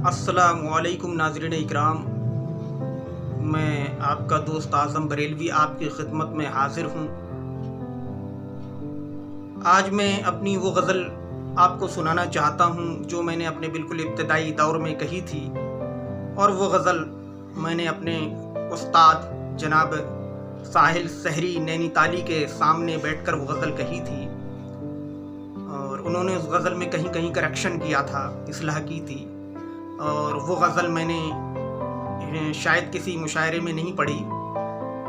अस्सलामुअलैकुम नाज़रीन इकराम, मैं आपका दोस्त आज़म बरेलवी आपकी खिदमत में हाजिर हूँ। आज मैं अपनी वो गज़ल आपको सुनाना चाहता हूँ जो मैंने अपने बिल्कुल इब्तदाई दौर में कही थी, और वो गज़ल मैंने अपने उस्ताद जनाब साहिल सहरी नैनीताली के सामने बैठकर वो गज़ल कही थी, और उन्होंने उस गज़ल में कहीं कहीं करेक्शन किया था, इस्लाह की थी। और वो गज़ल मैंने शायद किसी मुशायरे में नहीं पढ़ी,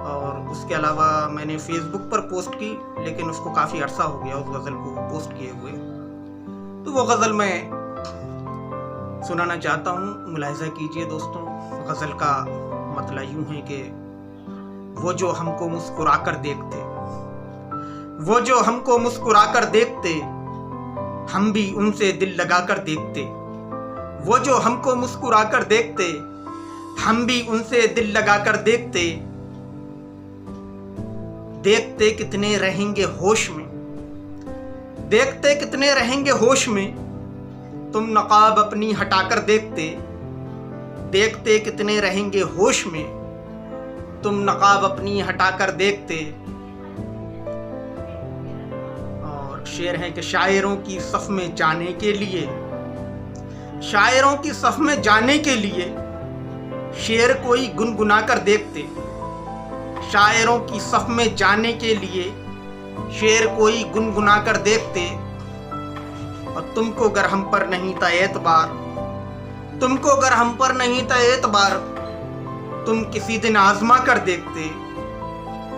और उसके अलावा मैंने फ़ेसबुक पर पोस्ट की, लेकिन उसको काफ़ी अरसा हो गया उस गज़ल को पोस्ट किए हुए। तो वो गज़ल मैं सुनाना चाहता हूँ, मुलाहिज़ा कीजिए दोस्तों। गज़ल का मतलब यूँ है कि वो जो हमको मुस्कुरा कर देखते, वो जो हमको मुस्कुरा कर देखते, हम भी उनसे दिल लगा कर देखते। वो जो हमको मुस्कुरा कर देखते, हम भी उनसे दिल लगा कर देखते। देखते कितने रहेंगे होश में, देखते कितने रहेंगे होश में, तुम नकाब अपनी हटाकर देखते। देखते कितने रहेंगे होश में, तुम नकाब अपनी हटाकर देखते। और शेर है कि शायरों की सफ में जाने के लिए, शायरों की सफ में जाने के लिए शेर कोई गुनगुना कर देखते। शायरों की सफ में जाने के लिए शेर कोई गुनगुना कर देखते। और तुमको अगर हम पर नहीं था एतबार, तुमको अगर हम पर नहीं था एतबार, तुम किसी दिन आजमा कर देखते।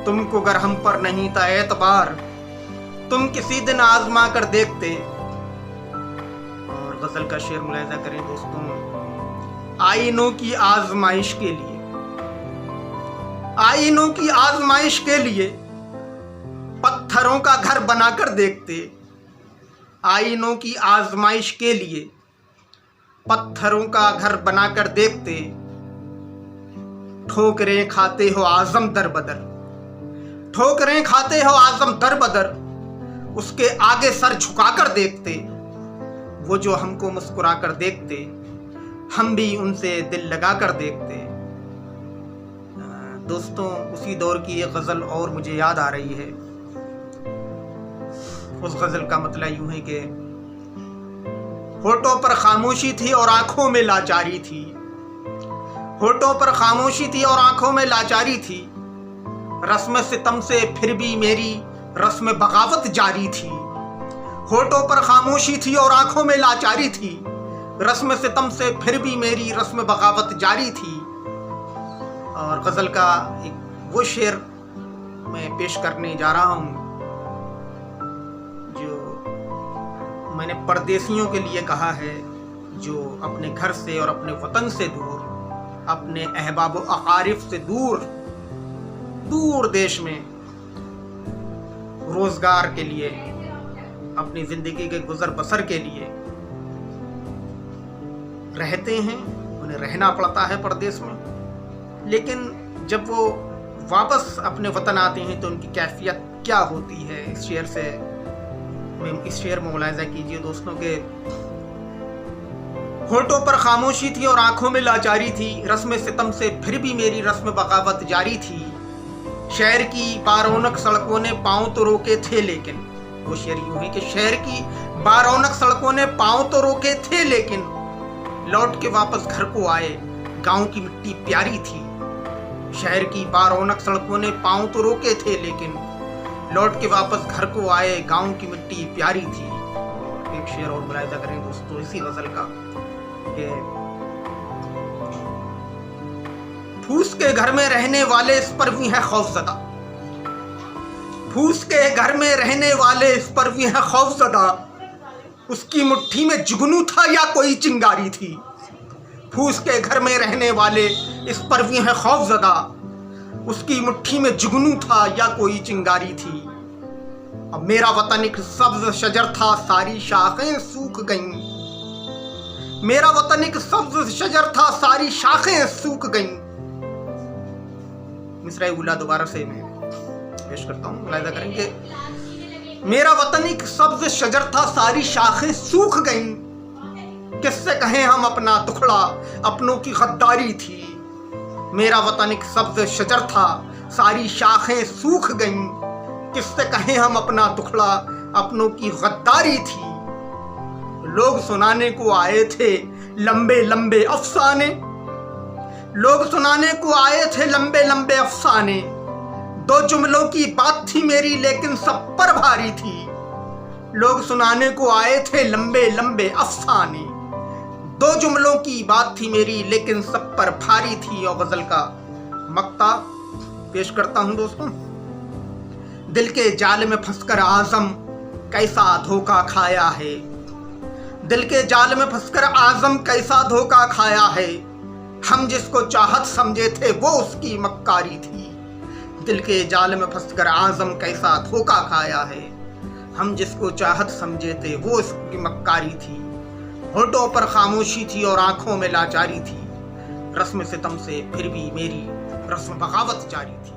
तुमको अगर हम पर नहीं था एतबार, तुम किसी दिन आजमा कर देखते। गज़ल का शेर मुलाहिज़ा करें दोस्तों। आईनों की आजमाइश के लिए, आईनों की आजमाइश के लिए पत्थरों का घर बनाकर देखते। आईनों की आजमाइश के लिए पत्थरों का घर बनाकर देखते। ठोकरें खाते हो आजम दर बदर, ठोकरें खाते हो आजम दर बदर, उसके आगे सर झुकाकर देखते। वो जो हमको मुस्कुरा कर देखते, हम भी उनसे दिल लगा कर देखते। दोस्तों, उसी दौर की एक गज़ल और मुझे याद आ रही है। उस गज़ल का मतलब यूं है कि होठों पर खामोशी थी और आंखों में लाचारी थी। होठों पर खामोशी थी और आंखों में लाचारी थी। रस्म सितम से फिर भी मेरी रस्म बगावत जारी थी। होठों पर खामोशी थी और आंखों में लाचारी थी। रस्म सितम से फिर भी मेरी रस्म बगावत जारी थी। और गज़ल का एक वो शेर मैं पेश करने जा रहा हूँ जो मैंने परदेसियों के लिए कहा है, जो अपने घर से और अपने वतन से दूर, अपने अहबाब व अकारिफ से दूर दूर देश में रोजगार के लिए, अपनी जिंदगी के गुजर बसर के लिए रहते हैं। उन्हें रहना पड़ता है परदेश में, लेकिन जब वो वापस अपने वतन आते हैं तो उनकी कैफियत क्या होती है, इस शेर में मुलाहिज़ा कीजिए दोस्तों के होठों पर खामोशी थी और आंखों में लाचारी थी। रस्म सितम से फिर भी मेरी रस्म बगावत जारी थी। शहर की बारौनक सड़कों ने पांव तो रोके थे, लेकिन वो शेर यूं है कि शहर की बारौनक सड़कों ने पांव तो रोके थे, लेकिन लौट के वापस घर को आए, गांव की मिट्टी प्यारी थी। शहर की बारौनक सड़कों ने पांव तो रोके थे, लेकिन लौट के वापस घर को आए, गांव की मिट्टी प्यारी थी। एक शेर और मुलाहिज़ा करें दोस्तों इसी गज़ल का कि फूस के घर में रहने वाले इस पर भी है खौफज़दा। फूस के घर में रहने वाले इस पर भी है खौफज़दा, उसकी मुट्ठी में जुगनू था या कोई चिंगारी थी। फूस के घर में रहने वाले इस पर भी है खौफज़दा, उसकी मुट्ठी में जुगनू था या कोई चिंगारी थी। अब मेरा वतन एक सब्ज़ शजर था, सारी शाखें सूख गईं। मेरा वतन एक सब्ज़ शजर था, सारी शाखें सूख गईं। मिसरा उला दोबारा से मैं पेश करता हूँ, मुलाहिज़ा करेंगे। मेरा वतन एक सब्ज़ शजर था, सारी शाखें सूख गईं। कि किससे कहें हम अपना दुखड़ा, अपनों की गद्दारी थी। मेरा वतन एक सब्ज शजर था, सारी शाखें सूख गईं। किससे कहें हम अपना दुखड़ा, अपनों की गद्दारी थी। लोग सुनाने को आए थे लंबे लंबे अफसाने, लोग सुनाने को आए थे लंबे लंबे अफसाने। 2 जुमलों की बात थी मेरी लेकिन सब पर भारी थी। लोग सुनाने को आए थे लंबे लंबे अफसाने। 2 जुमलों की बात थी मेरी लेकिन सब पर भारी थी। और गजल का मक्ता पेश करता हूं दोस्तों। दिल के जाल में फंसकर आजम कैसा धोखा खाया है, दिल के जाल में फंसकर आजम कैसा धोखा खाया है। हम जिसको चाहत समझे थे वो उसकी मक्कारी थी। दिल के जाल में फंसकर आजम कैसा धोखा खाया है। हम जिसको चाहत समझे थे वो उसकी मक्कारी थी। होठों पर खामोशी थी और आंखों में लाचारी थी। रस्म सितम से फिर भी मेरी रस्म बगावत जारी थी।